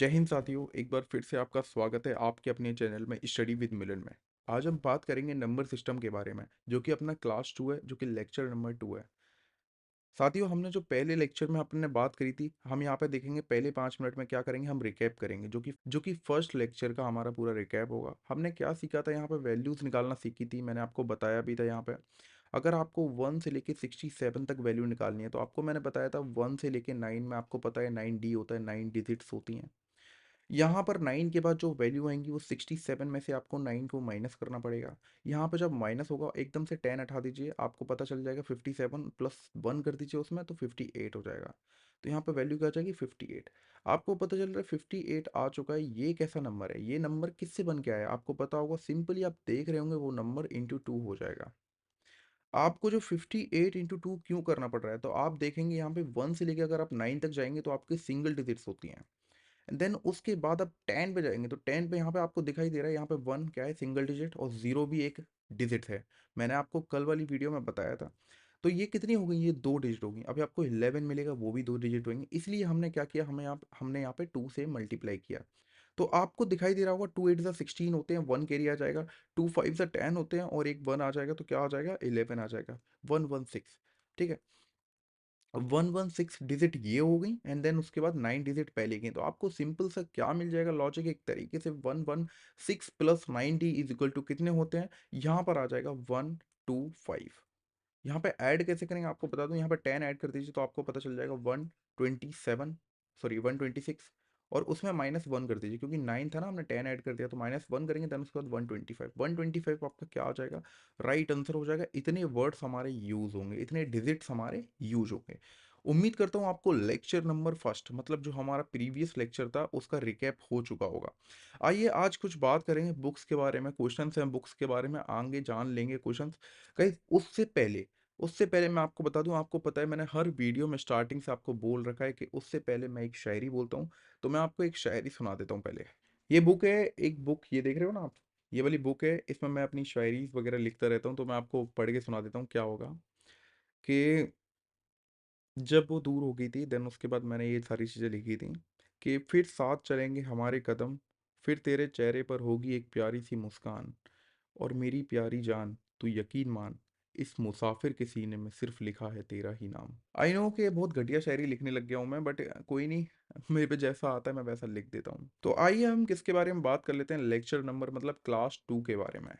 जय हिंद साथियों, एक बार फिर से आपका स्वागत है आपके अपने चैनल में स्टडी विद मिलन में। आज हम बात करेंगे नंबर सिस्टम के बारे में, जो कि अपना क्लास 2 है, जो कि लेक्चर नंबर 2 है। साथियों, हमने जो पहले लेक्चर में अपने बात करी थी, हम यहाँ पे देखेंगे पहले 5 मिनट में क्या करेंगे, हम रिकैप करेंगे, जो कि फर्स्ट लेक्चर का हमारा पूरा रिकैप होगा। हमने क्या सीखा था, यहाँ पे वैल्यूज़ निकालना सीखी थी, मैंने आपको बताया भी था यहाँ पे। अगर आपको 1 से लेके 67 तक वैल्यू निकालनी है, तो आपको मैंने बताया था 1 से लेके 9 में आपको पता है 9D होता है, 9 डिजिट्स होती हैं। यहाँ पर 9 के बाद जो वैल्यू आएंगी वो 67 में से आपको 9 को माइनस करना पड़ेगा। यहाँ पर जब माइनस होगा एकदम से 10 हटा दीजिए, आपको पता चल जाएगा 57 प्लस 1 कर दीजिए उसमें, तो 58 हो जाएगा। तो यहाँ पर वैल्यू क्या आ जाएगी 58। आपको पता चल रहा है 58 आ चुका है। ये कैसा नंबर है, ये नंबर किससे बन के आया है आपको पता होगा। सिंपली आप देख रहे होंगे वो नंबर इंटू 2 हो जाएगा। आपको जो 58 इंटू 2 क्यों करना पड़ रहा है, तो आप देखेंगे यहाँ पे 1 से लेकर अगर आप 9 तक जाएंगे तो आपके सिंगल डिजिट्स होती हैं। देन उसके बाद आप 10 पे जाएंगे तो 10 पे यहाँ पे आपको दिखाई दे रहा है, यहाँ पे 1 क्या है, सिंगल डिजिट, और 0 भी एक डिजिट है। मैंने आपको कल वाली वीडियो में बताया था। तो ये कितनी हो गई, ये 2 डिजिट होगी। अभी आपको 11 मिलेगा, वो भी 2 डिजिट होंगे। इसलिए हमने क्या किया, हमने यहाँ पे 2 से मल्टीप्लाई किया। तो आपको दिखाई दे रहा होगा 2 8 16 होते हैं, 1 कैरी आ जाएगा। 2 5 10 होते हैं और एक 1 आ जाएगा, तो क्या आ जाएगा, 11 आ जाएगा। 116। ठीक है। 116 डिजिट ये हो गई, एंड देन उसके बाद 9 डिजिट पहले की। तो आपको सिंपल सा क्या मिल जाएगा लॉजिक, एक तरीके से 116 प्लस 90 इज इक्वल टू कितने होते हैं, यहाँ पर आ जाएगा 125। यहाँ पे ऐड कैसे करेंगे आपको बता दूं, यहाँ पे 10 ऐड कर दीजिए तो आपको पता चल जाएगा 127, सॉरी 126। और उसमें -1 कर दीजिए, क्योंकि 9 था ना, हमने 10 ऐड कर दिया, तो -1 करेंगे, देन उसके बाद 125। 125 आपका क्या आ जाएगा, राइट आंसर हो जाएगा। इतने वर्ड्स हमारे यूज होंगे, इतने डिजिट्स हमारे यूज होंगे। उम्मीद करता हूँ आपको लेक्चर नंबर फर्स्ट, मतलब जो हमारा प्रीवियस लेक्चर था, उसका रिकैप हो चुका होगा। आइए आज कुछ बात करेंगे बुक्स के बारे में, क्वेश्चंस हैं बुक्स के बारे में, आगे जान लेंगे क्वेश्चंस। गाइस, उससे पहले मैं आपको बता दूं, आपको पता है मैंने हर वीडियो में स्टार्टिंग से आपको बोल रखा है कि उससे पहले मैं एक शायरी बोलता हूं। तो मैं आपको एक शायरी सुना देता हूं पहले। ये बुक है, एक बुक ये देख रहे हो ना आप, ये वाली बुक है, इसमें मैं अपनी शायरी वगैरह लिखता रहता हूँ। तो मैं आपको पढ़ के सुना देता हूँ क्या होगा। कि जब वो दूर हो गई थी, देन उसके बाद मैंने ये सारी चीज़ें लिखी थी। कि फिर साथ चलेंगे हमारे कदम, फिर तेरे चेहरे पर होगी एक प्यारी सी मुस्कान, और मेरी प्यारी जान तू यकीन मान, इस मुसाफिर के सीने में सिर्फ लिखा है तेरा ही नाम। आई नो कि बहुत घटिया शायरी लिखने लग गया हूँ मैं, बट कोई नहीं, मेरे पे जैसा आता है मैं वैसा लिख देता हूँ। तो आइए हम किसके बारे में बात कर लेते हैं, लेक्चर नंबर मतलब क्लास 2 के बारे में।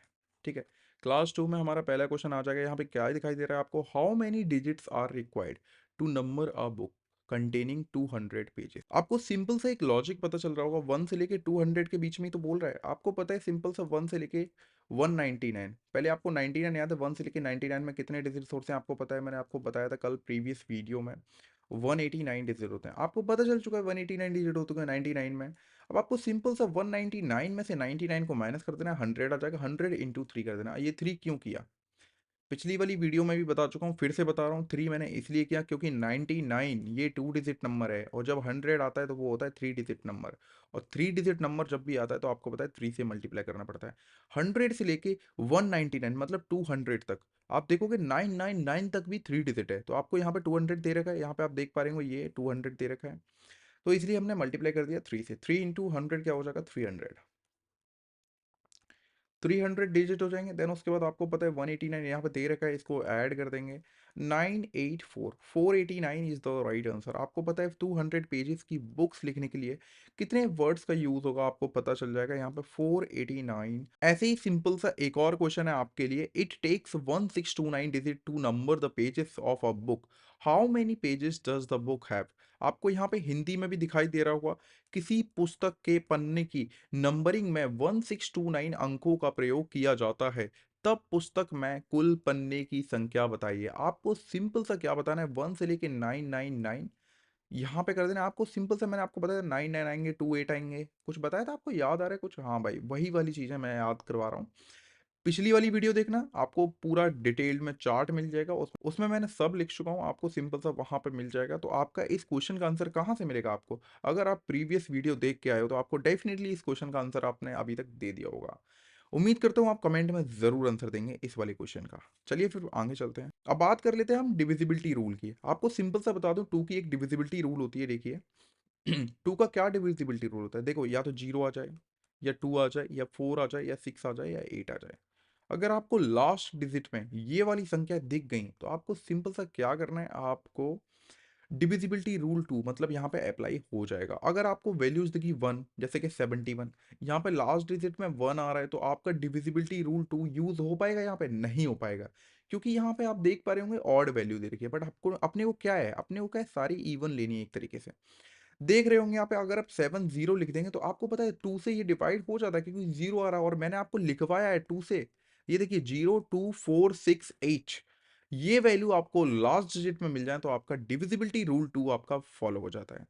ठीक है। क्लास 2 में हमारा पहला क्वेश्चन आ जाएगा। यहाँ पे क्या दिखाई दे रहा है आपको, how many digits are required to number a book containing 200 pages. आपको सिंपल सा एक लॉजिक पता चल रहा होगा, 1 से लेके 200 के बीच में ही तो बोल रहा है। आपको पता है सिंपल सा, 1 से लेके 199, पहले आपको 99 याद है, 1 से लेके 99 में कितने डिजिट्स होते हैं आपको पता है, मैंने आपको बताया था कल प्रीवियस वीडियो में। 189 डिजिट होते हैं, आपको पता चल चुका है 189 डिजिट होते हैं 99 में। अब आपको सिंपल सा 199 में से 99 को माइनस कर देना, 100 आ जाएगा, 100 इंटू 3 कर देना। ये 3 क्यों किया, पिछली वाली वीडियो में भी बता चुका हूँ, फिर से बता रहा हूँ। 3 मैंने इसलिए किया क्योंकि 99 ये 2 डिजिट नंबर है, और जब 100 आता है तो वो होता है 3 डिजिट नंबर। और 3 डिजिट नंबर जब भी आता है तो आपको पता है 3 से मल्टीप्लाई करना पड़ता है। 100 से लेके 199 मतलब 200 तक, आप देखोगे 999 तक भी 3 डिजिट है। तो आपको यहाँ पे 200 दे रखा है, यहाँ पे आप देख पा रहे हो ये 200 दे रखा है। तो इसलिए हमने मल्टीप्लाई कर दिया 3 से। 3 इंटू 100 क्या हो जाएगा, 300। 300 डिजिट हो जाएंगे, देन उसके बाद आपको पता है 189 यहाँ पे दे रखा है, इसको ऐड कर देंगे। 984 489 इज द राइट आंसर। आपको पता है 200 पेजेस की बुक्स लिखने के लिए कितने वर्ड्स का यूज होगा आपको पता चल जाएगा, यहाँ पे 489। ऐसे ही सिंपल सा एक और क्वेश्चन है आपके लिए, it takes 1629 digit to number the pages of a book, how many pages does the book have. आपको यहाँ पे हिंदी में भी दिखाई दे रहा होगा, किसी पुस्तक के पन्ने की नंबरिंग में 1629 अंकों का प्रयोग किया जाता है, तब पुस्तक में कुल पन्ने की संख्या बताइए। आपको सिंपल सा क्या बताना है, 1 से लेके 999 यहाँ पे कर देना। आपको सिंपल सा मैंने आपको बताया 99 आएंगे, 28 आएंगे, कुछ बताया था आपको, याद आ रहा है कुछ, हाँ भाई वही वाली चीज़ है, मैं याद करवा रहा हूँ। पिछली वाली वीडियो देखना, आपको पूरा डिटेल्ड में चार्ट मिल जाएगा, उसमें मैंने सब लिख चुका हूँ, आपको सिंपल सा वहाँ पे मिल जाएगा। तो आपका इस क्वेश्चन का आंसर कहाँ से मिलेगा आपको, अगर आप प्रीवियस वीडियो देख के आए हो तो आपको डेफिनेटली इस क्वेश्चन का आंसर आपने अभी तक दे दिया होगा। उम्मीद करता हूँ आप कमेंट में ज़रूर आंसर देंगे इस वाले क्वेश्चन का। चलिए फिर आगे चलते हैं, अब बात कर लेते हैं हम डिविजिबिलिटी रूल की। आपको सिंपल सा बता दूं, 2 की एक डिविजिबिलिटी रूल होती है, देखिए। टू का क्या डिविजिबिलिटी रूल होता है? देखो, या तो जीरो आ जाए, या टू आ जाए, या फोर आ जाए, या सिक्स आ जाए, या एट आ जाए। अगर आपको लास्ट डिजिट में ये वाली संख्या दिख गई तो आपको सिंपल सा क्या करना है, आपको डिविजिबिलिटी रूल टू मतलब यहाँ पे अप्लाई हो जाएगा। अगर आपको वैल्यूज दिखी वन, जैसे कि 71, यहाँ पे लास्ट डिजिट में वन आ रहा है, तो आपका डिविजिबिलिटी रूल टू यूज हो पाएगा? यहाँ पे नहीं हो पाएगा, क्योंकि यहाँ पे आप देख पा रहे होंगे ऑड वैल्यू दे रखी है, बट आपको अपने को क्या है, अपने को क्या है, सारी इवन लेनी है एक तरीके से। देख रहे होंगे यहाँ पे, अगर आप 70 लिख देंगे तो आपको पता है टू से ये डिवाइड हो जाता है, क्योंकि जीरो आ रहा है और मैंने आपको लिखवाया है टू से। ये देखिए 0, 2, 4, 6, 8, ये वैल्यू आपको लास्ट डिजिट में मिल जाए तो आपका डिविजिबिलिटी रूल टू आपका फॉलो हो जाता है।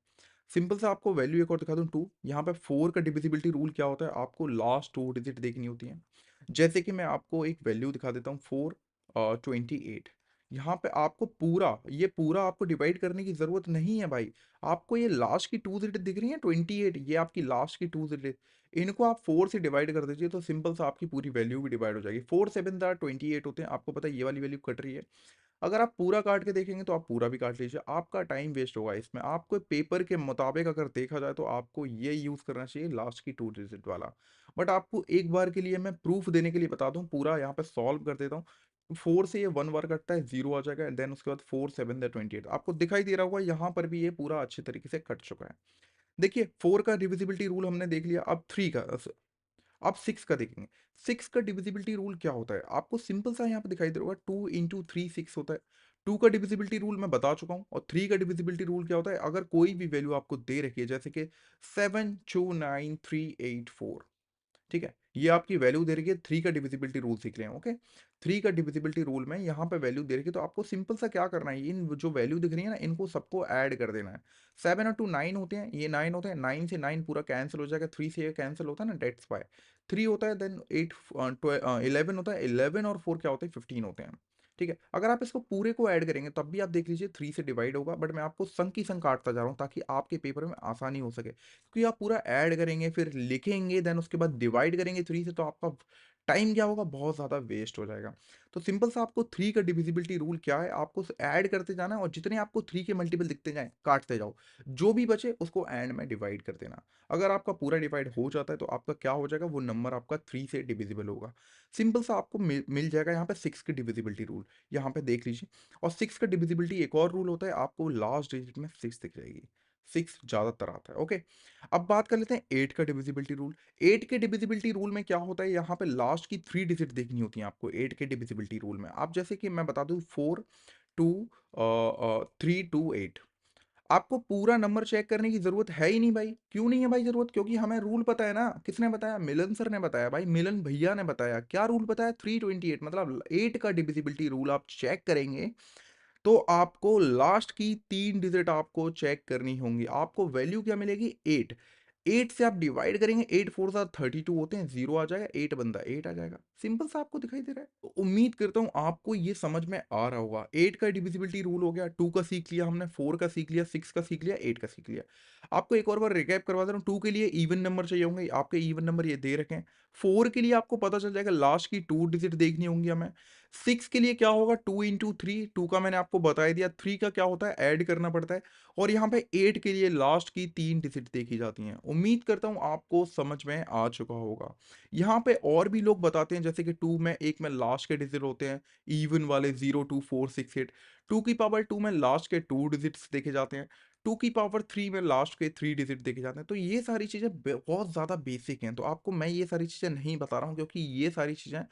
सिंपल से आपको वैल्यू एक और दिखा दूं, टू। यहाँ पे फोर का डिविजिबिलिटी रूल क्या होता है, आपको लास्ट टू डिजिट देखनी होती है। जैसे कि मैं आपको एक वैल्यू दिखा देता हूँ, 428। यहाँ पे आपको पूरा आपको डिवाइड करने की जरूरत नहीं है भाई। आपको ये लास्ट की टू डिजिट दिख रही है 28, ये आपकी लास्ट की टू डिजिट, इनको आप फोर से डिवाइड कर दीजिए तो सिंपल सा आपकी पूरी वैल्यू भी डिवाइड हो जाएगी। फोर सेवन 28 होते हैं, आपको पता है ये वाली वैल्यू कट रही है। अगर आप पूरा काट के देखेंगे तो आप पूरा भी काट लीजिए, आपका टाइम वेस्ट होगा इसमें। आपको पेपर के मुताबिक अगर देखा जाए तो आपको ये यूज़ करना चाहिए लास्ट की टू डिजिट वाला। बट आपको एक बार के लिए मैं प्रूफ देने के लिए बता दूं, पूरा यहाँ पे सॉल्व कर देता हूँ। फोर से ये वन बार कटता है, जीरो आ जाएगा, देन उसके बाद फोर सेवन 28, आपको दिखाई दे रहा होगा यहाँ पर भी ये पूरा अच्छे तरीके से कट चुका है। देखिए, फोर का डिविजिबिलिटी रूल हमने देख लिया, अब थ्री का, आप सिक्स का देखेंगे। सिक्स का डिविजिबिलिटी रूल क्या होता है, आपको सिंपल सा यहाँ पे दिखाई दे रहा होगा, 2 × 3 6 होता है। टू का डिविजिबिलिटी रूल मैं बता चुका हूँ, और थ्री का डिविजिबिलिटी रूल क्या होता है, अगर कोई भी वैल्यू आपको दे रखी है, जैसे कि 729 384, ठीक है, ये आपकी वैल्यू दे रही है, थ्री का डिविजिबिलिटी रूल सीख रहे हैं, ओके। थ्री का डिविजिबिलिटी रूल में यहाँ पे वैल्यू दे रही है, तो आपको सिंपल सा क्या करना है, इन जो वैल्यू दिख रही है ना, इनको सबको ऐड कर देना है। 7 और 2 9 होते हैं, ये 9 होते हैं, 9 से 9 पूरा कैंसिल हो जाएगा, थ्री से ये कैंसिल होता है ना, डेट्स वाई। थ्री होता है, देन 8, 11 होता है, 11 और फोर क्या होते हैं, 15 होते हैं। ठीक है, अगर आप इसको पूरे को ऐड करेंगे तब भी आप देख लीजिए थ्री से डिवाइड होगा, बट मैं आपको संग की संग काटता जा रहा हूँ ताकि आपके पेपर में आसानी हो सके, क्योंकि आप पूरा ऐड करेंगे फिर लिखेंगे, देन उसके बाद डिवाइड करेंगे थ्री से, तो आपका टाइम क्या होगा, बहुत ज़्यादा वेस्ट हो जाएगा। तो सिंपल सा आपको थ्री का डिविजिबिलिटी रूल क्या है, आपको ऐड करते जाना है, और जितने आपको थ्री के मल्टीपल दिखते जाए काटते जाओ, जो भी बचे उसको एंड में डिवाइड कर देना। अगर आपका पूरा डिवाइड हो जाता है तो आपका क्या हो जाएगा, वो नंबर आपका थ्री से डिविजिबल होगा। सिंपल सा आपको मिल जाएगा यहाँ पे सिक्स की डिविजिबिलिटी रूल, यहाँ पे देख लीजिए। और सिक्स का डिविजिबिलिटी एक और रूल होता है, आपको लास्ट डिजिट में सिक्स दिख जाएगी, सिक्स ज़्यादातर आता है, ओके। अब बात कर लेते हैं एट का डिविजिबिलिटी रूल। एट के डिविजिबिलिटी रूल में क्या होता है, यहाँ पे लास्ट की थ्री डिजिट देखनी होती है आपको एट के डिविजिबिलिटी रूल में। आप जैसे कि मैं बता दूं, 4 2 3 2 8, आपको पूरा नंबर चेक करने की जरूरत है ही नहीं भाई। क्यों नहीं है भाई जरूरत, क्योंकि हमें रूल पता है ना। किसने बताया, मिलन सर ने बताया भाई, मिलन भैया ने बताया। क्या रूल बताया, 328, मतलब एट का डिविजिबिलिटी रूल आप चेक करेंगे तो आपको लास्ट की तीन डिजिट आपको चेक करनी होंगी। आपको वैल्यू क्या मिलेगी, एट। एट से आप डिवाइड करेंगे, एट फोर सा 32 होते हैं, जीरो आ जाएगा, एट बनता एट आ जाएगा। सिंपल सा आपको दिखाई दे रहा है, तो उम्मीद करता हूं आपको ये समझ में आ रहा होगा। एट का डिविजिबिलिटी रूल हो गया, टू का सीख लिया हमने, फोर का सीख लिया, सिक्स का सीख लिया, एट का सीख लिया। आपको एक और बार रिकैप करवा दे रहा हूँ, टू के लिए इवन नंबर चाहिए होंगे, आपके इवन नंबर ये दे रखे हैं। फोर के लिए आपको पता चल जाएगा लास्ट की टू डिजिट देखनी होंगी हमें। सिक्स के लिए क्या होगा, 2 × 3, टू का मैंने आपको बता ही दिया, थ्री का क्या होता है, ऐड करना पड़ता है। और यहाँ पे एट के लिए लास्ट की तीन डिजिट देखी जाती हैं। उम्मीद करता हूँ आपको समझ में आ चुका होगा। यहाँ पे और भी लोग बताते हैं, जैसे कि टू में एक में लास्ट के डिजिट होते हैं इवन वाले, 0, 2, 4, 6, 8। टू की पावर टू में लास्ट के टू डिजिट्स देखे जाते हैं। टू की पावर थ्री में लास्ट के थ्री डिजिट देखे जाते हैं। तो ये सारी चीज़ें बहुत ज़्यादा बेसिक हैं, तो आपको मैं ये सारी चीज़ें नहीं बता रहा हूँ, क्योंकि ये सारी चीज़ें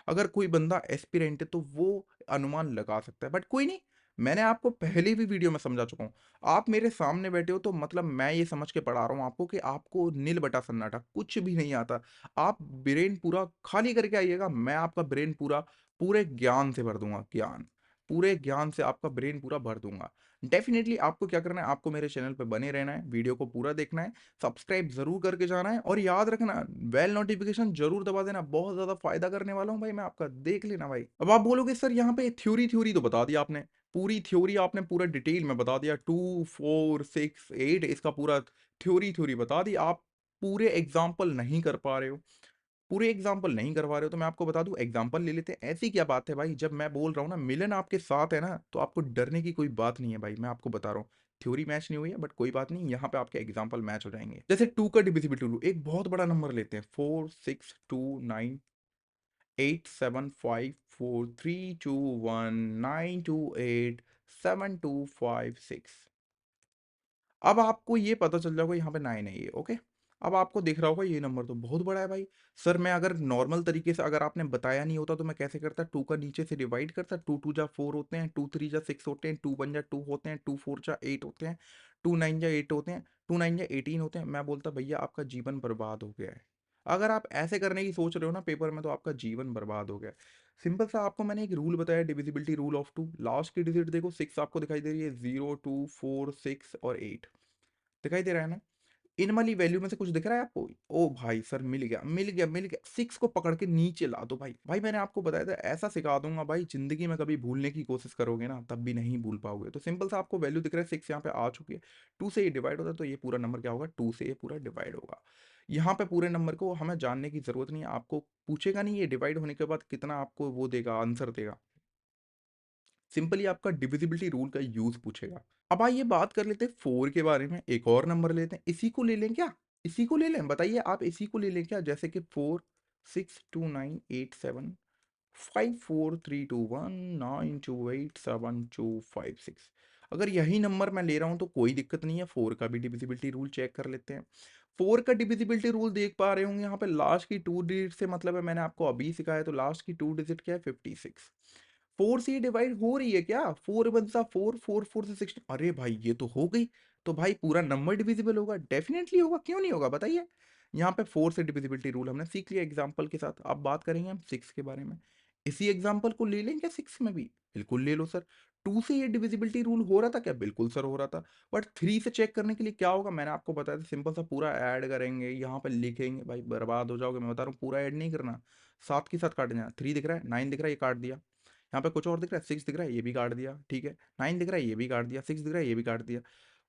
अगर कोई बंदा एस्पिरेंट है तो वो अनुमान लगा सकता है। बट कोई नहीं, मैंने आपको पहले भी वीडियो में समझा चुका हूँ। आप मेरे सामने बैठे हो तो मतलब मैं ये समझ के पढ़ा रहा हूँ आपको कि आपको नील बटा सन्नाटा कुछ भी नहीं आता। आप ब्रेन पूरा खाली करके आइएगा, मैं आपका ब्रेन पूरा पूरे ज्ञान से भर दूंगा, ज्ञान, पूरे ज्ञान से आपका ब्रेन पूरा भर दूंगा। डेफिनेटली आपको क्या करना है, आपको मेरे चैनल पे बने रहना है, वीडियो को पूरा देखना है, सब्सक्राइब जरूर करके जाना है, और याद रखना बेल नोटिफिकेशन जरूर दबा देना। बहुत ज्यादा फायदा करने वाला हूँ भाई मैं आपका, देख लेना भाई। अब आप बोलोगे सर यहाँ पे थ्योरी थ्योरी तो बता दिया आपने, पूरी थ्योरी आपने पूरा डिटेल में बता दिया, 2, 4, 6, 8 इसका पूरा थ्योरी थ्योरी बता दी। आप पूरे एग्जाम्पल नहीं कर पा रहे हो, पूरे एग्जाम्पल नहीं करवा रहे हो, तो मैं आपको बता दूं एग्जाम्पल ले लेते हैं। ऐसी क्या बात है भाई, जब मैं बोल रहा हूँ ना मिलन आपके साथ है ना, तो आपको डरने की कोई बात नहीं है भाई, मैं आपको बता रहा हूँ। थ्योरी मैच नहीं हुई है, बट कोई बात नहीं, यहाँ पे आपके एग्जाम्पल मैच हो जाएंगे। जैसे 2 का डिविजिबिलिटी रूल, एक बहुत बड़ा नंबर लेते हैं, 4 6 2 9 8 7 5 4 3 2 1 9 2 8 7 2 5 6। अब आपको ये पता चल जाएगा यहाँ पे 9 है ये, ओके। अब आपको दिख रहा होगा ये नंबर तो बहुत बड़ा है भाई। सर मैं अगर नॉर्मल तरीके से, अगर आपने बताया नहीं होता तो मैं कैसे करता, 2 का नीचे से डिवाइड करता, 2 2 जा 4 होते हैं, 2 3 जा 6 होते हैं, 2 1 जा 2 होते हैं, 2 4 जा 8 होते हैं, 2 9 जा 8 होते हैं, 2 9 जा 18 होते हैं। मैं बोलता भैया आपका जीवन बर्बाद हो गया है। अगर आप ऐसे करने की सोच रहे हो ना पेपर में, तो आपका जीवन बर्बाद हो गया है। सिंपल सा आपको मैंने एक रूल बताया, डिविजिबिलिटी रूल ऑफ 2। लास्ट की डिजिट देखो, 6 आपको दिखाई दे रही है, 0 2 4 6 और 8 दिखाई दे रहा है ना। इन वाली वैल्यू में से कुछ दिख रहा है आपको? ओ भाई सर, मिल गया मिल गया मिल गया, 6 को पकड़ के नीचे ला दो भाई। भाई मैंने आपको बताया था ऐसा सिखा दूंगा भाई, जिंदगी में कभी भूलने की कोशिश करोगे ना तब भी नहीं भूल पाओगे। तो सिंपल सा आपको वैल्यू दिख रहा है, 6 यहाँ पे आ चुकी है। 2 से ये डिवाइड होता है, तो ये पूरा नंबर क्या होगा, 2 से ये पूरा डिवाइड होगा। यहाँ पे पूरे नंबर को हमें जानने की जरूरत नहीं है, आपको पूछेगा नहीं ये डिवाइड होने के बाद कितना आपको वो देगा, आंसर देगा। सिंपली आपका डिविजिबिलिटी रूल का यूज पूछेगा। अब आइए बात कर लेते हैं 4 के बारे में। एक और नंबर लेते हैं, इसी को ले लें क्या? इसी को ले लें, बताइए आप, इसी को ले लें क्या? जैसे कि 4 6 2 9 8 7 5 4 3 2 1 9 2 8 7 2 5 6। अगर यही नंबर मैं ले रहा हूं तो कोई दिक्कत नहीं है। 4 का भी डिविजिबिलिटी रूल चेक कर लेते हैं। 4 का डिविजिबिलिटी रूल देख पा रहे होंगे यहाँ पे, लास्ट की 2 डिजिट से मतलब है, मैंने आपको अभी सिखाया, तो लास्ट की 2 डिजिट क्या है, 56। 4 से डिवाइड हो रही है क्या? 4 वन सा 4, 4 4 से 16। अरे भाई ये तो हो गई। तो भाई पूरा नंबर डिविजिबल होगा, डेफिनेटली होगा, क्यों नहीं होगा बताइए। यहाँ पे 4 से डिविजिबिलिटी रूल हमने सीख लिया एग्जांपल के साथ। अब बात करेंगे हम 6 के बारे में। इसी एग्जांपल को ले लें क्या 6 में भी? बिल्कुल ले लो सर। 2 से ये डिविजिबिलिटी रूल हो रहा था क्या? बिल्कुल सर हो रहा था। बट 3 से चेक करने के लिए क्या होगा, मैंने आपको बताया था, सिंपल सा पूरा ऐड करेंगे, यहाँ पे लिखेंगे। भाई बर्बाद हो जाओगे, मैं बता रहा हूँ, पूरा ऐड नहीं करना, साथ के साथ काटना। 3 दिख रहा है, 9 दिख रहा है, ये काट दिया। यहाँ पे कुछ और दिख रहा है, 6 दिख रहा है, ये भी काट दिया, ठीक है। 9 दिख रहा है, ये भी काट दिया। 6 दिख रहा है, ये भी काट दिया।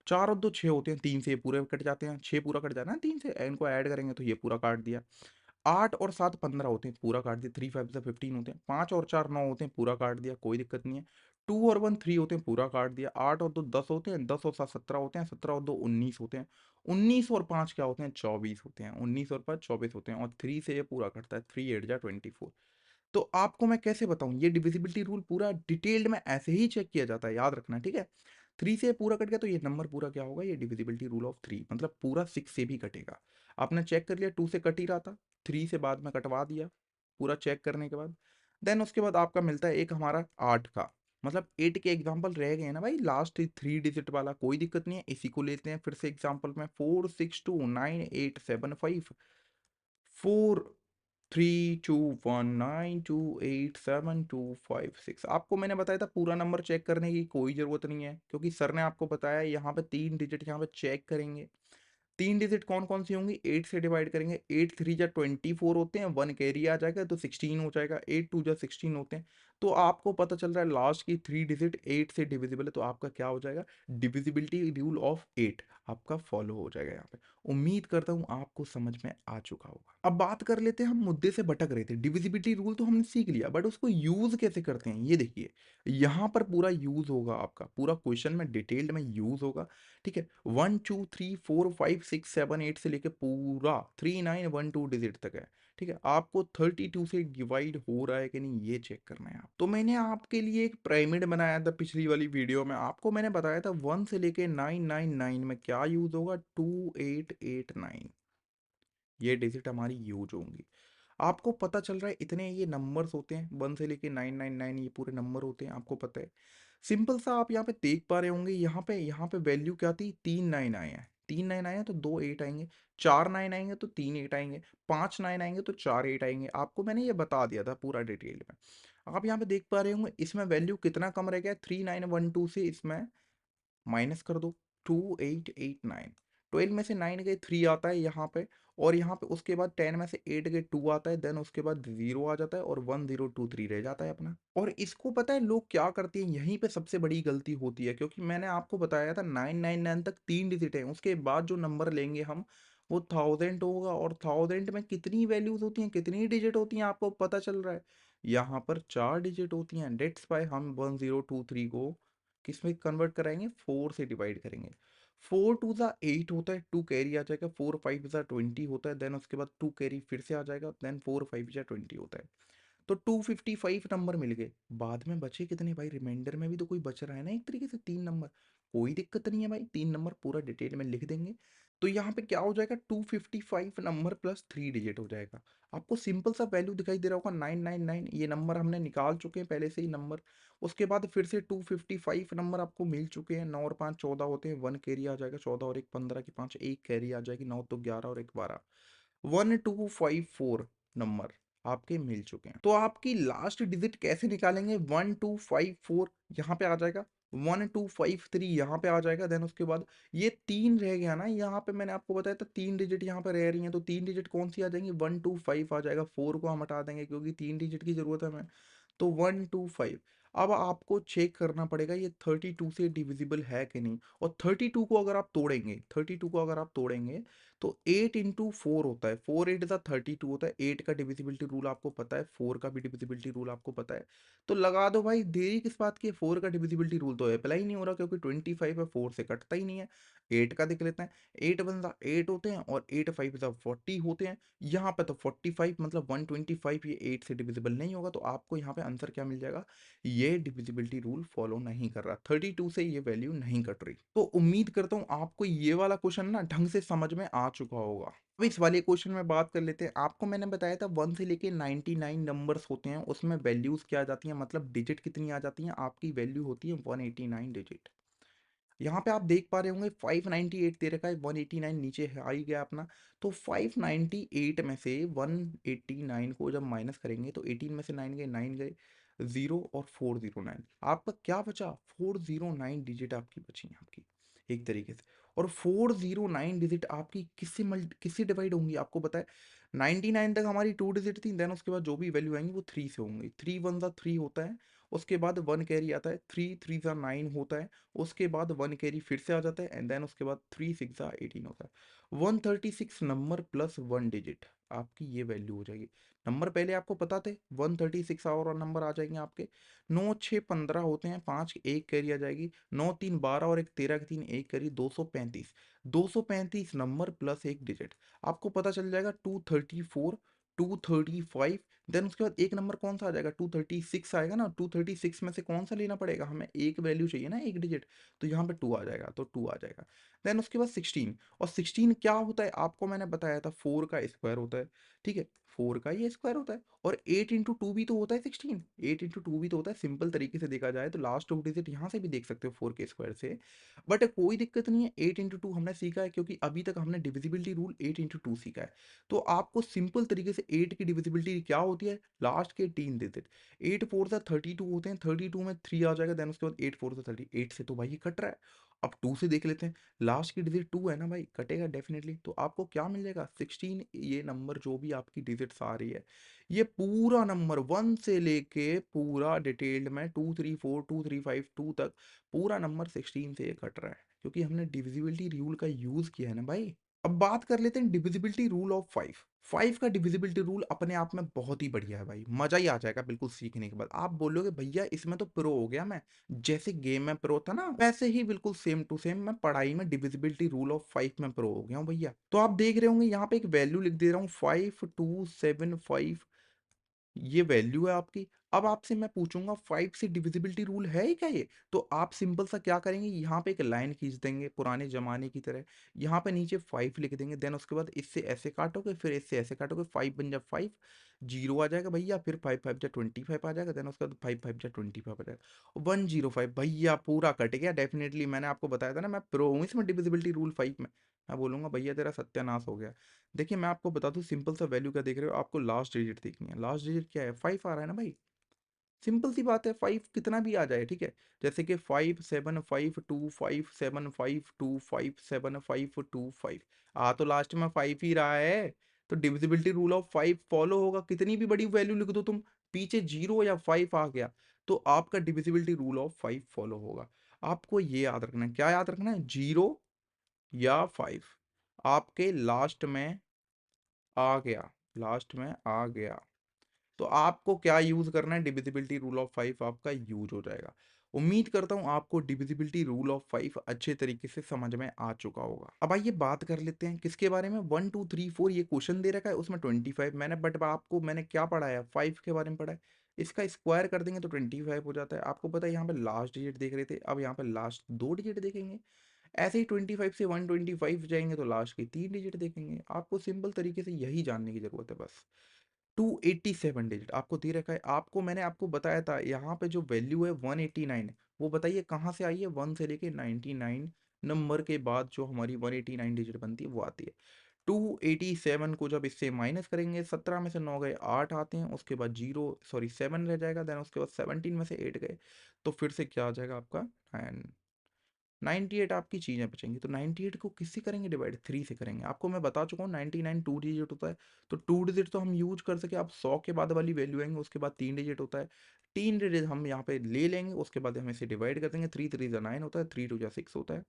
4 और 2 6 होते हैं, 3 से ये पूरे कट जाते हैं, 6 पूरा कट जाना है 3 से, इनको ऐड करेंगे तो ये पूरा काट दिया। 8 और 7 15 होते हैं, पूरा काट दिया। 3 5 से 15 होते हैं। 5 और 4 9 होते हैं, पूरा काट दिया, कोई दिक्कत नहीं है। 2 और 1 3 होते हैं, पूरा काट दिया। 8 और 2 10 होते हैं, 10 और 7 17 होते हैं, 17 और 2 19 होते हैं। 19 और 5 क्या होते हैं, 24 होते हैं। 19 और 5 24 होते हैं, और 3 से ये पूरा कटता है, 3 8 जा 24। तो आपको मैं कैसे बताऊं, ये डिविजिबिलिटी रूल पूरा डिटेल्ड में ऐसे ही चेक किया जाता है, याद रखना, ठीक है। 3 से पूरा कट गया तो ये नंबर पूरा क्या होगा, ये डिविजिबिलिटी रूल ऑफ 3, मतलब पूरा 6 से भी कटेगा। आपने चेक कर लिया 2 से कट ही रहा था, 3 से बाद में कटवा दिया पूरा चेक करने के बाद। देन उसके बाद आपका मिलता है एक हमारा 8 का, मतलब 8 के एग्जाम्पल रह गए ना भाई, लास्ट 3 डिजिट वाला, कोई दिक्कत नहीं है, इसी को लेते हैं फिर से एग्जाम्पल में। 4 6 2 9 8 7 5 4 3 2 1 9 2 8 7 2 5 6। आपको मैंने बताया था पूरा नंबर चेक करने की कोई ज़रूरत नहीं है, क्योंकि सर ने आपको बताया यहाँ पे 3 डिजिट यहाँ पे चेक करेंगे। 3 डिजिट कौन कौन सी होंगी, 8 से डिवाइड करेंगे, 8 3 जा 24 होते हैं, 1 कैरी आ जाएगा तो 16 हो जाएगा, 8 2 जा 16 होते हैं। तो आपको पता चल रहा है लास्ट की 3 डिजिट 8 से डिविजिबल है, तो आपका क्या हो जाएगा, डिविजिबिलिटी रूल ऑफ 8 आपका फॉलो हो जाएगा यहाँ पे। उम्मीद करता हूँ आपको समझ में आ चुका होगा। अब बात कर लेते हैं, हम मुद्दे से भटक रहे थे, डिविजिबिलिटी रूल तो हमने सीख लिया, बट उसको यूज कैसे करते हैं ये देखिए। यहाँ पर पूरा यूज होगा, आपका पूरा क्वेश्चन में डिटेल्ड में यूज होगा, ठीक है। 1 2 3 4 5 6 7 8 से लेके पूरा 3912 डिजिट तक है, ठीक है। आपको 32 से डिवाइड हो रहा है कि नहीं ये चेक करना है। आप तो मैंने आपके लिए एक पिरामिड बनाया था पिछली वाली वीडियो में, आपको मैंने बताया था 1 से लेके 999 में क्या यूज होगा, 2889 ये डिजिट हमारी यूज होंगी। आपको पता चल रहा है इतने ये नंबर्स होते हैं, 1 से लेके 999 ये पूरे नंबर होते हैं, आपको पता है। सिंपल सा आप यहाँ पे देख पा रहे होंगे, यहाँ पे वैल्यू क्या थी, 3 9 आए हैं, 3 9 आए हैं तो 2 8 आएंगे, 4 9 आएंगे तो 3 8 आएंगे, 5 9 आएंगे तो 4 8 आएंगे। आपको मैंने ये बता दिया था पूरा डिटेल में। आप यहाँ पे देख पा रहे होंगे इसमें वैल्यू कितना कम रह गया, 3912 से इसमें माइनस कर दो, 2889। 12 में से 9 गए 3 आता है यहाँ पे, और यहाँ पे उसके बाद 10 में से 8 गए 2 आता है, देन उसके बाद 0 आ जाता है, और 1023 रह जाता है अपना। और इसको पता है लोग क्या करते हैं, यहीं पे सबसे बड़ी गलती होती है, क्योंकि मैंने आपको बताया था 999 तक 3 डिजिट है, उसके बाद जो नंबर लेंगे हम वो 1000 होगा, और 1000 में कितनी वैल्यूज होती हैं, कितनी डिजिट होती हैं आपको पता चल रहा है, यहाँ पर 4 डिजिट होती हैं। डेट्स वाई हम 1023 को किस में कन्वर्ट कराएंगे, 4 से डिवाइड करेंगे। 4 टू ज़ा 8 होता है, 2 कैरी आ जाएगा, 4 5 ज़ा 20 होता है, देन उसके बाद 2 कैरी फिर से आ जाएगा, देन 4 5 ज़ा 20 होता है। तो 255 नंबर मिल गए। बाद में बचे कितने भाई, रिमाइंडर में भी तो कोई बच रहा है ना एक तरीके से 3 नंबर। कोई दिक्कत नहीं है भाई, 3 नंबर पूरा डिटेल में लिख देंगे। तो यहाँ पे क्या हो जाएगा, 255 नंबर प्लस 3 डिजिट हो जाएगा। आपको सिंपल सा वैल्यू दिखाई दे रहा होगा 999, ये नंबर हमने निकाल चुके हैं पहले से ही नंबर। उसके बाद फिर से 255 नंबर आपको मिल चुके हैं। 9 और 5 14 होते हैं, 1 कैरी आ जाएगा, 14 और 1 15 की 5 1 कैरी आ जाएगी, 9 तो 11 और 1 12। 1254 नंबर आपके मिल चुके हैं। तो आपकी लास्ट डिजिट कैसे निकालेंगे, 1254 यहाँ पे आ जाएगा, 1253 यहाँ पे आ जाएगा, देन उसके बाद ये 3 रह गया ना, यहाँ पे मैंने आपको बताया था 3 डिजिट यहाँ पे रह रही हैं, तो 3 डिजिट कौन सी आ जाएंगी, 125 आ जाएगा। 4 को हम हटा देंगे क्योंकि 3 डिजिट की जरूरत है हमें, तो 125। अब आपको चेक करना पड़ेगा ये 32 से डिविजिबल है कि नहीं, और 32 को अगर आप तोड़ेंगे, 32 को अगर आप तोड़ेंगे तो 8 इंटू 4 होता है, 4 8 ज़ा 32 होता है। 8 का डिविजिबिलिटी रूल आपको पता है, 4 का भी डिविजिबिलिटी रूल आपको पता है। तो लगा दो भाई, देरी किस बात की है, 4 का डिविजिबिलिटी रूल तो अप्लाई नहीं हो रहा क्योंकि 25 है, 4 से कटता ही नहीं है। 8 का देख लेते हैं, 8 वन ज़ा 8 होते हैं और 8 5 ज़ा 40 होते हैं। यहाँ पे तो 45 मतलब 125 ये 8 से डिविजिबल नहीं होगा, तो आपको यहाँ पे आंसर क्या मिल जाएगा, ये डिविजिबिलिटी रूल फॉलो नहीं कर रहा, 32 से ये वैल्यू नहीं कट रही। तो उम्मीद करता हूँ आपको ये वाला क्वेश्चन ना ढंग से समझ में आ चुका होगा। अब इस वाले क्वेश्चन में बात कर लेते हैं। आपको मैंने बताया था 1 से लेके 99 नंबर्स होते हैं, उसमें वैल्यूज क्या आ जाती हैं, मतलब डिजिट कितनी आ जाती हैं, आपकी वैल्यू होती है 189 डिजिट। यहाँ पे आप देख पा रहे होंगे 598 दे रखा है, 189 नीचे है आ ही गया अपना। तो 598 में से 189 को जब माइनस करेंगे तो 18 में से 9 गए, 9 गए, 0 और 409, आपका क्या बचा, 409 डिजिट आपकी बची हैं आपकी एक तरीके से। और 409 डिजिट आपकी किससे डिवाइड होंगी, आपको पता है 99 तक हमारी 2 डिजिट थी, देन उसके बाद जो भी वैल्यू आएंगी वो 3 से होंगी। 3 वन ज़ा 3 होता है, उसके बाद 1 कैरी आता है, 3 3 ज़ा 9 होता है, उसके बाद 1 कैरी फिर से आ जाता है, एंड देन उसके बाद 3 6 18 होता है। 136 नंबर प्लस 1 डिजिट आपकी ये वैल्यू हो जाएगी। नंबर पहले आपको पता थे 136 और नंबर आ जाएंगे आपके। 9 6 15 होते हैं, 5 1 कैरी आ जाएगी, 9 3 12 और 1 13 की 3 1 कैरी, 235। 235 नंबर प्लस 1 डिजिट आपको पता चल जाएगा, 234 235। देन उसके बाद एक नंबर कौन सा आ जाएगा, 236 आएगा ना, 236 में से कौन सा लेना पड़ेगा हमें, एक वैल्यू चाहिए ना, 1 डिजिट, तो यहाँ पे 2 आ जाएगा, तो 2 आ जाएगा। देन उसके बाद 16, और 16 क्या होता है आपको मैंने बताया था, 4 का स्क्वायर होता है, ठीक है, 4 का ये स्क्वायर होता है। और 8 इंटू 2 भी तो होता है 16, 8 इंटू 2 भी तो होता है। सिंपल तरीके से देखा जाए तो लास्ट 2 डिजिट यहाँ से भी देख सकते हो 4 के स्क्वायर से। बट कोई दिक्कत नहीं है, 8 इंटू 2 हमने सीखा है क्योंकि अभी तक हमने डिविजिबिलिटी रूल 8 इंटू 2 सीखा है। तो आपको सिंपल तरीके से 8 की डिविजिबिलिटी क्या होती है, लास्ट के 3 डिजिट। 8 4 सा 32 होते हैं, 32 में 3 आ जाएगा, देन उसके बाद 8 4 सा 30, 8 से तो भाई ये कट रहा है। अब 2 से देख लेते हैं, लास्ट की डिजिट 2 है ना भाई, कटेगा डेफिनेटली, तो आपको क्या मिल जाएगा 16। ये नंबर जो भी आपकी डिजिट्स आ रही है, ये पूरा नंबर 1 से लेके पूरा डिटेल्ड में 2 3 4 2 3 5 2 तक पूरा नंबर 16 से ये कट रहा है, क्योंकि हमने डिविजिबिलिटी रूल का यूज किया है ना भाई। अब बात कर लेते हैं डिविजिबिलिटी रूल ऑफ 5। 5 का डिविजिबिलिटी रूल अपने आप में बहुत ही बढ़िया है भाई, मजा ही आ जाएगा बिल्कुल सीखने के बाद। आप बोलोगे भैया इसमें तो प्रो हो गया मैं, जैसे गेम में प्रो था ना वैसे ही बिल्कुल सेम टू सेम मैं पढ़ाई में डिविजिबिलिटी रूल ऑफ 5 में प्रो हो गया हूँ भैया। तो आप देख रहे होंगे यहाँ पे एक वैल्यू लिख दे रहा हूँ, 5275, ये वैल्यू है आपकी। अब आपसे मैं पूछूंगा 5 से डिविजिबिलिटी रूल है ही क्या ये, तो आप सिंपल सा क्या करेंगे, यहाँ पे एक लाइन खींच देंगे पुराने जमाने की तरह, यहाँ पे नीचे 5 लिख देंगे, देन उसके बाद इससे ऐसे काटोगे, फिर इससे ऐसे काटोगे, 5 बन जा 5, जीरो आ जाएगा भैया, फिर 5 5 जा 25 आ जाएगा, देन उसके बाद 5 5 जा 25 आ जाएगा, 105 भैया, पूरा कट गया डेफिनेटली। मैंने आपको बताया था ना मैं प्रो हूँ इसमें डिविजिबिलिटी रूल 5 में। मैं बोलूंगा भैया तेरा सत्यानाश हो गया। देखिए मैं आपको बता दूं सिंपल सा वैल्यू क्या देख रहे हो, आपको लास्ट डिजिट देखनी है, लास्ट डिजिट क्या है, 5 आ रहा है ना भाई, सिंपल सी बात है, 5 कितना भी आ जाए, ठीक है, जैसे कि 5 7 5 2 5 7 5 2 5 7 5 2 5 आ तो लास्ट में 5 ही रहा है, तो डिविजिबिलिटी रूल ऑफ 5 फॉलो होगा, कितनी भी बड़ी वैल्यू लिख दो तुम, पीछे 0 या 5 आ गया तो आपका डिविजिबिलिटी रूल ऑफ 5 फॉलो होगा। आपको ये याद रखना है, क्या याद रखना है, 0 या 5 आपके लास्ट में आ गया, लास्ट में आ गया, तो आपको क्या यूज करना है, डिविजिबिलिटी रूल ऑफ 5 आपका यूज हो जाएगा। उम्मीद करता हूँ आपको डिविजिबिलिटी रूल ऑफ 5 अच्छे तरीके से समझ में आ चुका होगा। अब आइए बात कर लेते हैं किसके बारे में, 1 2 3 4 ये क्वेश्चन दे रखा है, उसमें 25 मैंने, बट आपको मैंने क्या पढ़ाया, 5 के बारे में पढ़ा है। इसका स्क्वायर कर देंगे तो 25 हो जाता है। आपको पता है यहाँ पे लास्ट डिजिट देख रहे थे, अब यहाँ पे लास्ट 2 डिजिट देखेंगे। ऐसे ही 25 से 125 जाएंगे तो लास्ट के 3 डिजिट देखेंगे। आपको सिंपल तरीके से यही जानने की ज़रूरत है बस। 287 डिजिट आपको दे रखा है। आपको मैंने आपको बताया था यहाँ पे जो वैल्यू है 189 है, वो बताइए कहाँ से आई है, 1 से लेके 99 नंबर के बाद जो हमारी 189 डिजिट बनती है वो आती है। 287 को जब इससे माइनस करेंगे, 17 में से 9 गए 8 आते हैं, उसके बाद 7 रह जाएगा, देन उसके बाद 17 में से 8 गए, तो फिर से क्या आ जाएगा आपका 9। 98 आपकी चीज़ें बचेंगी। तो 98 को किससे करेंगे डिवाइड, 3 से करेंगे। आपको मैं बता चुका हूँ 99 2 डिजिट होता है, तो 2 डिजिट तो हम यूज कर सके। आप 100 के बाद वाली वैल्यू आएंगे, उसके बाद 3 डिजिट होता है। 3 डिजिट हम यहाँ पे ले लेंगे, उसके बाद हम इसे डिवाइड कर देंगे। 3 3 9 होता है, 3 2 6 होता है।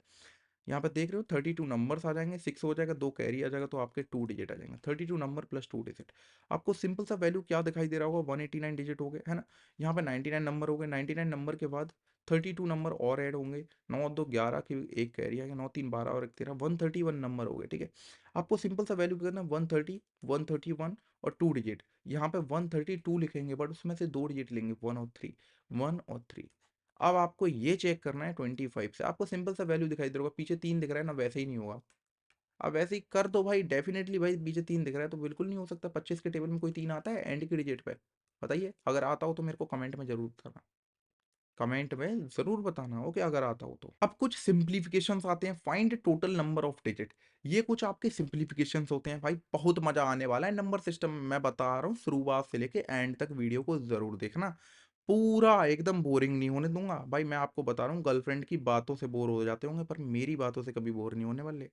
यहाँ पे देख रहे हो 32 नंबर्स आ जाएंगे, 6 हो जाएगा, 2 कैरी आ जाएगा, तो आपके 2 डिजिट आ जाएंगे। 32 नंबर प्लस 2 डिजिट। आपको सिंपल सा वैल्यू क्या दिखाई दे रहा होगा, 189 डिजिट हो गए, है ना। यहाँ पे 99 नंबर हो गए, 99 नंबर के बाद 32 नंबर और ऐड होंगे। 9 2 11 की एक कैरी आ गया, 9 3 12 और एक 13, 131 नंबर हो गए, ठीक है। आपको सिंपल सा वैल्यू करना है 130, 131 और 2 डिजिट। यहाँ पे 132 लिखेंगे, बट उसमें से 2 डिजिट लेंगे, 1 और 3, 1 और 3। अब आपको ये चेक करना है 25 से। आपको सिंपल सा वैल्यू दिखाई दे रहा होगा, पीछे 3 दिख रहा है ना, वैसे ही नहीं होगा। अब वैसे ही कर दो भाई, डेफिनेटली भाई पीछे 3 दिख रहा है तो बिल्कुल नहीं हो सकता। 25 के टेबल में कोई 3 आता है एंड की डिजिट पे? बताइए, अगर आता हो तो मेरे को कमेंट में जरूर बताना। कमेंट में जरूर बताना, ओके, अगर आता हो तो। अब कुछ सिंप्लीफिकेशंस आते हैं, find total number of digit. ये कुछ आपके सिंप्लीफिकेशंस होते हैं भाई, बहुत मजा आने वाला है नंबर सिस्टम में, मैं बता रहा हूँ। शुरुआत से लेके एंड तक वीडियो को जरूर देखना, पूरा एकदम बोरिंग नहीं होने दूंगा भाई। मैं आपको बता रहा हूँ, गर्लफ्रेंड की बातों से बोर हो जाते होंगे, पर मेरी बातों से कभी बोर नहीं होने वाले।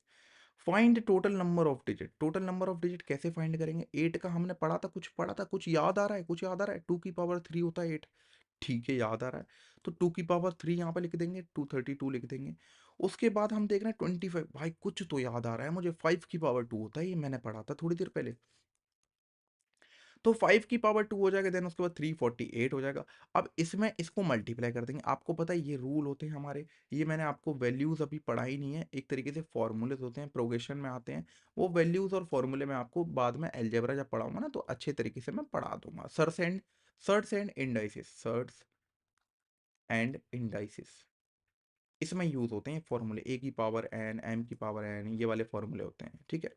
Find total number of digit. Total number of digit कैसे फाइंड करेंगे, 8 का हमने पढ़ा था, कुछ याद आ रहा है, कुछ याद आ रहा है। 2 की पावर 3 होता है 8, ठीक है, याद आ रहा है। तो 2 की पावर 3 यहाँ पे लिख देंगे, 232 लिख देंगे। उसके बाद हम देख रहे हैं 25, भाई कुछ तो याद आ रहा है मुझे, 5 की पावर 2 होता है, ये मैंने पढ़ा था थोड़ी देर पहले। तो 5 की पावर 2 हो जाएगा, देन उसके बाद 348 हो जाएगा। अब इसमें इसको मल्टीप्लाई कर देंगे। आपको पता है ये रूल होते हैं हमारे, ये मैंने आपको वैल्यूज़ अभी पढ़ाई नहीं है, एक तरीके से फॉर्मूलेज होते हैं, प्रोग्रेशन में आते हैं। वो वैल्यूज़ और फॉर्मूले में आपको बाद में अलजेब्रा जब पढ़ाऊंगा ना, तो अच्छे तरीके से मैं पढ़ा दूंगा। Shirts and indices, shirts and indices, इसमें यूज होते हैं फॉर्मूले, ए की पावर एन, एम की पावर एन, ये वाले फॉर्मूले होते हैं, ठीक है।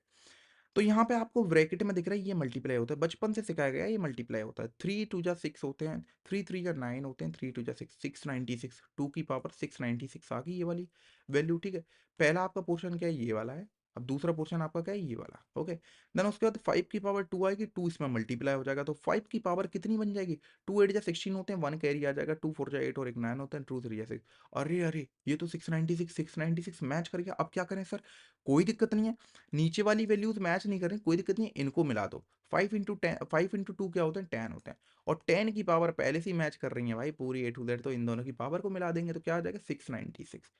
तो यहाँ पे आपको ब्रैकेट में दिख रहा है ये मल्टीप्लाई होता है, बचपन से सिखाया गया है ये मल्टीप्लाई होता है। 3 2 जा 6 होते हैं, 3 3 जा 9 होते हैं, 3 2 जा 6, 696, 2 की पावर 696 आ गई ये वाली वैल्यू, ठीक है। पहला आपका पोर्शन क्या है, ये वाला है। अब दूसरा पोर्शन आपका क्या है, ये वाला, ओके। देन उसके बाद 5 की पावर 2 आएगी, 2 इसमें मल्टीप्लाई हो जाएगा, तो 5 की पावर कितनी बन जाएगी, 2 8 जा 16 होते हैं, 1 कैरी आ जाएगा, 2 4 जा 8 और एक 9 होता है, 2 3 जा 6। अरे अरे, ये तो 696 मैच कर गया। अब क्या करें सर, कोई दिक्कत नहीं है, नीचे वाली वैल्यूज मैच नहीं कर रही, कोई दिक्कत नहीं है, इनको मिला दो। 5 इंटू 10, 5 इंटू 2 क्या होते हैं, 10 होते हैं। और 10 की पावर पहले से ही मैच कर रही है भाई पूरी A to Z, तो इन दोनों की पावर को मिला देंगे तो क्या आ जाएगा, 696।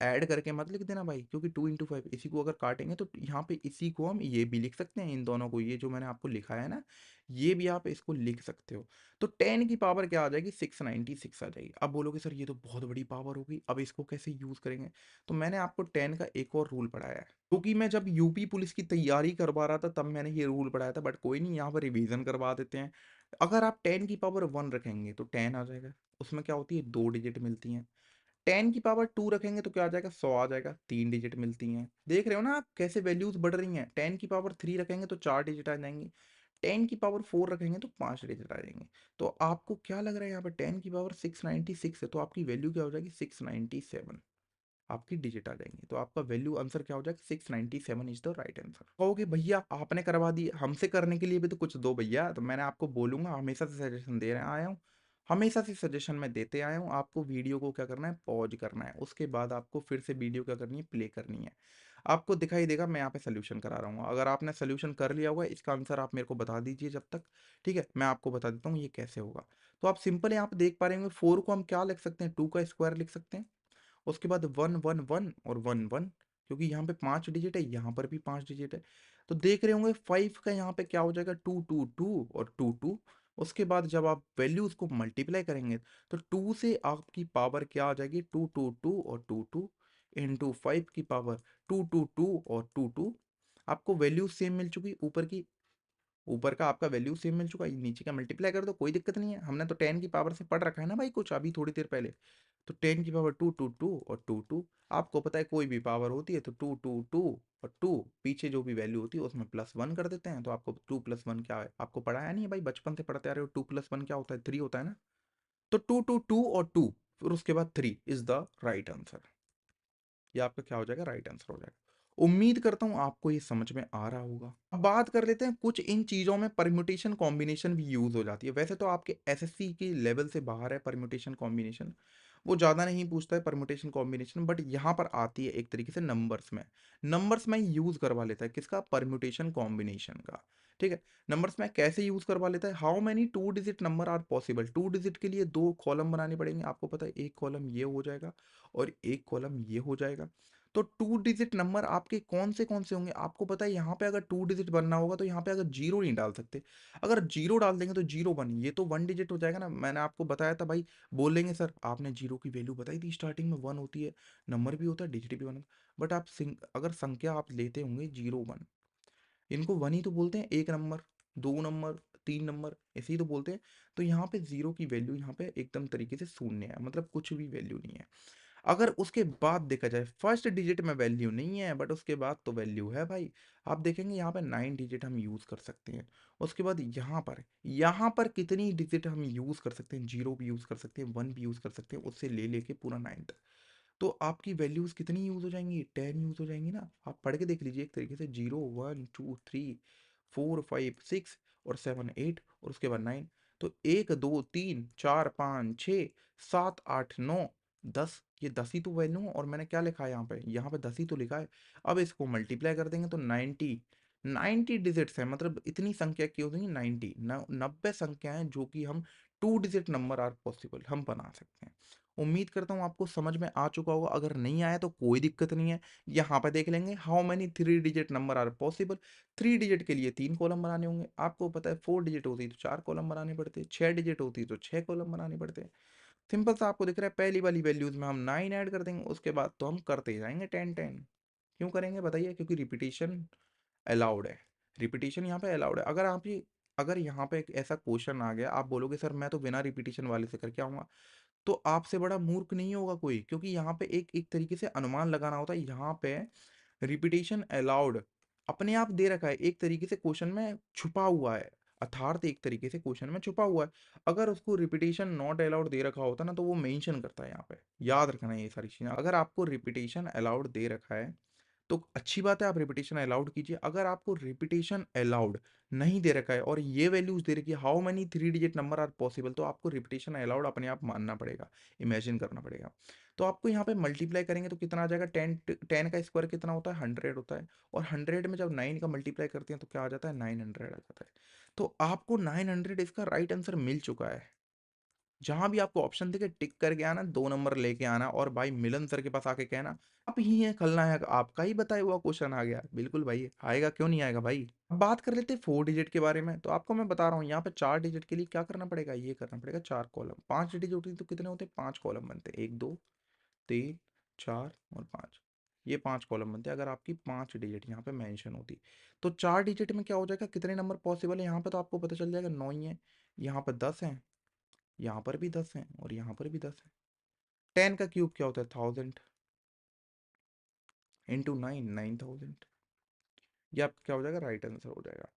ऐड करके मत लिख देना भाई, क्योंकि 2 इंटू 5, इसी को अगर काटेंगे तो यहाँ पे इसी को हम ये भी लिख सकते हैं, इन दोनों को, ये जो मैंने आपको लिखा है ना, ये भी आप इसको लिख सकते हो। तो 10 की पावर क्या आ जाएगी, 696 आ जाएगी। अब बोलोगे सर ये तो बहुत बड़ी पावर होगी, अब इसको कैसे यूज करेंगे। तो मैंने आपको 10 का एक और रूल पढ़ाया है, क्योंकि मैं जब यूपी पुलिस की तैयारी करवा रहा था तब मैंने ये रूल पढ़ाया था, बट कोई नहीं, यहाँ पर रिवीजन करवा देते हैं। अगर आप 10 की पावर 1 रखेंगे तो 10 आ जाएगा, उसमें क्या होती है, 2 डिजिट मिलती हैं। 10 की पावर 2 रखेंगे तो क्या आ जाएगा, 100 आ जाएगा, 3 डिजिट मिलती हैं। देख रहे हो ना आप कैसे वैल्यूज बढ़ रही हैं। 10 की पावर 3 रखेंगे तो 4 डिजिट आ जाएंगी, 10 की पावर 4 रखेंगे तो 5 डिजिट आ जाएंगे। तो आपको क्या लग रहा है, यहाँ पर 10 की पावर 696 है, तो आपकी वैल्यू क्या हो जाएगी, 697 आपकी डिजिट आ जाएंगी। तो आपका वैल्यू आंसर क्या हो जाएगा, 697 इज द राइट आंसर। कहोगे भैया आपने करवा दी, हमसे करने के लिए भी तो कुछ दो भैया। तो मैंने आपको बोलूंगा, हमेशा से सजेशन दे रहे आया हूँ, हमेशा से सजेशन मैं देते आया हूँ। आपको वीडियो को क्या करना है, पॉज करना है, उसके बाद आपको फिर से वीडियो क्या करनी है, प्ले करनी है। आपको दिखाई देगा मैं यहाँ पे सोल्यूशन करा रहा हूँ, अगर आपने सोल्यूशन कर लिया होगा इसका आंसर आप मेरे को बता दीजिए जब तक, ठीक है। मैं आपको बता देता हूँ ये कैसे होगा। तो आप सिंपल यहाँ पे देख पा रहे होंगे, 4 को हम क्या लिख सकते हैं, 2 का स्क्वायर लिख सकते हैं। उसके बाद 1 1 1 और 1 1, क्योंकि यहाँ पे 5 डिजिट है, यहाँ पर भी 5 डिजिट है। तो देख रहे होंगे 5 का यहाँ पे क्या हो जाएगा, 2 2 2 और 2 2। उसके बाद जब आप वैल्यूज को मल्टीप्लाई करेंगे तो 2 से आपकी पावर क्या आ जाएगी, 2 और 2 इंटू 5 की पावर 2 और 2 आपको वैल्यू सेम मिल चुकी ऊपर की, ऊपर का आपका वैल्यू सेम मिल चुका है, नीचे का मल्टीप्लाई कर दो कोई दिक्कत नहीं है, हमने तो 10 की पावर से पढ़ रखा है ना भाई कुछ अभी थोड़ी देर पहले। तो 10 की पावर 2 और 2 आपको पता है कोई भी पावर होती है तो 2 और 2 पीछे जो भी वैल्यू होती है उसमें +1 कर देते हैं, तो आपको 2 + 1 क्या है, आपको पढ़ाया नहीं है भाई, बचपन से पढ़ते आ रहे हो, 2 + 1 क्या होता है, 3 होता है ना। तो 2 और 2 फिर उसके बाद 3 इज द राइट आंसर। ये आपका क्या हो जाएगा, राइट आंसर हो जाएगा। उम्मीद करता हूं आपको ये समझ में आ रहा होगा। अब बात कर लेते हैं कुछ इन चीजों में परम्यूटेशन कॉम्बिनेशन भी यूज हो जाती है, वैसे तो आपके एसएससी के लेवल से बाहर है परम्यूटेशन कॉम्बिनेशन, वो ज़्यादा नहीं पूछता है परम्यूटेशन कॉम्बिनेशन, बट यहाँ पर आती है एक तरीके से नंबर्स में यूज़ करवा लेता है किसका, परम्यूटेशन कॉम्बिनेशन का। ठीक है, नंबर्स में कैसे यूज़ करवा लेता है, how many 2 digit number are possible, 2 digit के लिए 2 कॉलम बनाने पड़ेंगे, आपको पता है एक कॉलम ये हो जाएगा और एक कॉलम ये हो जाएगा। तो 2 डिजिट नंबर आपके कौन से होंगे, आपको पता है यहाँ पे अगर 2 डिजिट बनना होगा तो यहाँ पे अगर जीरो नहीं डाल सकते, अगर जीरो डाल देंगे तो 0 1, ये तो 1 डिजिट हो जाएगा ना, मैंने आपको बताया था भाई। बोलेंगे सर आपने जीरो की वैल्यू बताई थी स्टार्टिंग में 1 होती है, नंबर भी होता है डिजिट भी 1 होता है, बट आप अगर संख्या आप लेते होंगे 0 1, इनको 1 ही तो बोलते हैं, एक नंबर, 2 नंबर, 3 नंबर ऐसे ही तो बोलते हैं। तो यहाँ पे जीरो की वैल्यू यहाँ पे एकदम तरीके से शून्य है, मतलब कुछ भी वैल्यू नहीं है। अगर उसके बाद देखा जाए फर्स्ट डिजिट में वैल्यू नहीं है बट उसके बाद तो वैल्यू है भाई, आप देखेंगे यहाँ पे 9 डिजिट हम यूज कर सकते हैं। उसके बाद यहाँ पर कितनी डिजिट हम यूज कर सकते हैं, 0 भी यूज कर सकते हैं, 1 भी यूज कर सकते हैं, उससे ले लेके पूरा 9 तक। तो आपकी वैल्यूज कितनी यूज हो जाएंगी, 10 यूज हो जाएंगी ना, आप पढ़ के देख लीजिए एक तरीके से, 0 1 2 3 4 5 6 और 7 8 और उसके बाद 9। तो 1 2 3 4 5 6 7 8 9 10, ये 10 ही तो वैल्यू है, और मैंने क्या लिखा है यहाँ पे 10 ही तो लिखा है। अब इसको मल्टीप्लाई कर देंगे तो 90 डिजिट्स है, मतलब इतनी संख्या की हो जाएंगी 90 संख्याएं जो कि हम 2 डिजिट नंबर आर पॉसिबल हम बना सकते हैं। उम्मीद करता हूँ आपको समझ में आ चुका होगा, अगर नहीं आया तो कोई दिक्कत नहीं है, यहाँ पे देख लेंगे how many 3 digit number are possible. 3 digit के लिए 3 कॉलम बनाने होंगे, आपको पता है 4 डिजिट होती तो 4 कॉलम बनाने पड़ते, 6 डिजिट होती तो 6 कॉलम बनाने पड़ते। सिंपल सा आपको दिख रहा है, पहली वाली वैल्यूज में हम 9 ऐड कर देंगे, उसके बाद तो हम करते जाएंगे 10 10। क्यों करेंगे बताइए, क्योंकि रिपीटिशन अलाउड है, रिपीटिशन यहाँ पे अलाउड है। अगर यहाँ पे एक ऐसा क्वेश्चन आ गया, आप बोलोगे सर मैं तो बिना रिपीटिशन वाले से करके आऊंगा, तो आपसे बड़ा मूर्ख नहीं होगा कोई, क्योंकि यहाँ पे एक एक तरीके से अनुमान लगाना होता है। यहाँ पे रिपीटेशन अलाउड अपने आप दे रखा है, एक तरीके से क्वेश्चन में छुपा हुआ है, अर्थात एक तरीके से क्वेश्चन में छुपा हुआ है। अगर उसको रिपीटेशन नॉट अलाउड दे रखा होता ना तो वो मेंशन करता है यहाँ पे, याद रखना है ये सारी चीजें। अगर आपको रिपीटेशन अलाउड दे रखा है तो अच्छी बात है, आप रिपीटेशन अलाउड कीजिए। अगर आपको रिपीटेशन अलाउड नहीं दे रखा है और ये वैल्यूज दे रखी है how many 3 digit number are possible, तो आपको रिपीटेशन अलाउड अपने आप मानना पड़ेगा, इमेजिन करना पड़ेगा। तो आपको यहाँ पे मल्टीप्लाई करेंगे तो कितना आ जाएगा, 10 का स्क्वायर कितना होता है, 100 होता है, और 100 में जब 9 का मल्टीप्लाई करते हैं तो क्या आ जाता है, 900 आ जाता है। तो आपको 900 इसका राइट आंसर मिल चुका है। जहां भी आपको ऑप्शन दिखे टिक करके आना, 2 नंबर लेके आना, और भाई मिलन सर के पास आके कहना आप ही हैं खलनायक, आपका ही बताया हुआ क्वेश्चन आ गया। बिल्कुल भाई आएगा, क्यों नहीं आएगा भाई। अब बात कर लेते हैं 4 डिजिट के बारे में, तो आपको मैं बता रहा हूँ यहाँ पे 4 डिजिट के लिए क्या करना पड़ेगा, ये करना पड़ेगा 4 कॉलम, 5 डिजिट होती है तो कितने होते हैं, 5 कॉलम बनते हैं, 1 2 3 4 और 5, ये 5 कॉलम बनते हैं अगर आपकी 5 डिजिट यहाँ पे मेंशन होती। तो 4 डिजिट में क्या हो जाएगा, कितने नंबर पॉसिबल है यहाँ पे, तो आपको पता चल जाएगा 9 ही है, यहाँ पर 10 है, यहाँ पर भी 10 है और यहाँ पर भी 10 है। 10 का क्यूब क्या होता है, 1000 इंटू 9, 9000। ये आपका क्या हो जाएगा, राइट आंसर हो जाएगा।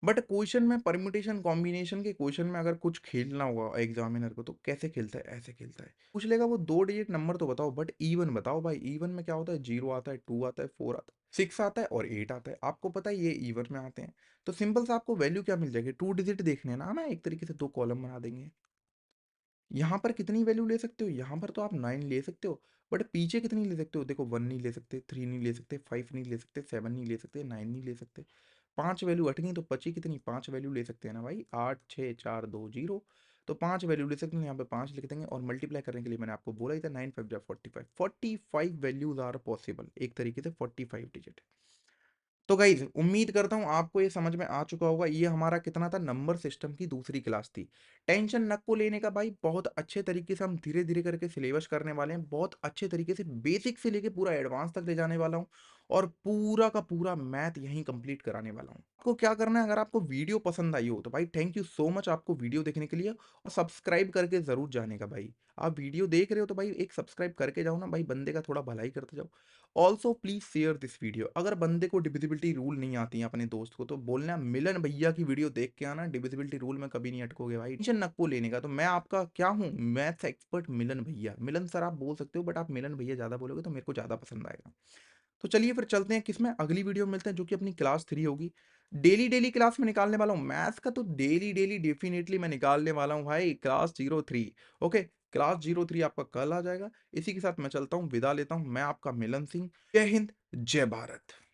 बट क्वेश्चन में परम्यूटेशन कॉम्बिनेशन के क्वेश्चन में अगर कुछ खेलना होगा एग्जामिनर को तो कैसे खेलता है, ऐसे खेलता है, पूछ लेगा वो 2 डिजिट नंबर तो बताओ, बट इवन बताओ भाई। इवन में क्या होता है, 0 आता है, 2 आता है, 4 आता है, 6 आता है और 8 आता है, आपको पता है ये इवन में आते हैं। तो सिंपल सा आपको वैल्यू क्या मिल जाएगी, 2 डिजिट देखने हैं ना हमें, एक तरीके से 2 कॉलम बना देंगे। यहाँ पर कितनी वैल्यू ले सकते हो, यहाँ पर तो आप 9 ले सकते हो, बट पीछे कितनी ले सकते हो, देखो 1 नहीं ले सकते, 3 नहीं ले सकते, 5 नहीं ले सकते, 7 नहीं ले सकते, 9 नहीं ले सकते। 5 वैल्यू हट गई तो बची कितनी, 5 वैल्यू ले सकते हैं ना भाई, 8 6 4 2 0। तो 5 वैल्यू ले सकते हैं, यहाँ पे 5 लिख देंगे, और मल्टीप्लाई करने के लिए मैंने आपको बोला ही था, 9 5 जा 45, 45 वैल्यूज आर पॉसिबल, एक तरीके से 45 डिजिट। तो गाइज़ उम्मीद करता हूँ आपको ये समझ में आ चुका होगा, ये हमारा कितना था नंबर सिस्टम की दूसरी क्लास थी। टेंशन नको लेने का भाई, बहुत अच्छे तरीके से हम धीरे-धीरे करके सिलेबस करने वाले हैं। बहुत अच्छे तरीके से बेसिक से लेके पूरा एडवांस तक ले जाने वाला हूँ और पूरा का पूरा मैथ यहीं कंप्लीट कराने वाला हूँ। आपको क्या करना है, अगर आपको वीडियो पसंद आई हो तो भाई थैंक यू सो मच आपको वीडियो देखने के लिए, और सब्सक्राइब करके ज़रूर जाने का भाई। आप वीडियो देख रहे हो तो भाई एक सब्सक्राइब करके जाओ ना भाई, बंदे का थोड़ा भलाई करते जाओ। Also please share this video. अगर बंदे को डिविजिबिलिटी रूल नहीं आती है अपने दोस्त को, तो बोलना मिलन भैया की वीडियो देख के आना, डिविजिबिलिटी रूल में कभी नहीं अटकोगे भाई। टेंशन नको लेने का, तो मैं आपका क्या हूँ, मैथ्स एक्सपर्ट मिलन भैया। मिलन सर आप बोल सकते हो, बट आप मिलन भैया ज्यादा बोलोगे तो मेरे को ज्यादा पसंद आएगा। तो चलिए फिर चलते हैं किसमें, अगली वीडियो में मिलते हैं जो कि अपनी क्लास 3 होगी। डेली डेली क्लास में निकालने वाला हूँ मैथ्स का, तो डेली डेली डेफिनेटली मैं निकालने वाला हूँ भाई क्लास 03। ओके, क्लास 03 आपका कल आ जाएगा। इसी के साथ मैं चलता हूँ, विदा लेता हूँ। मैं आपका मिलन सिंह। जय हिंद, जय भारत।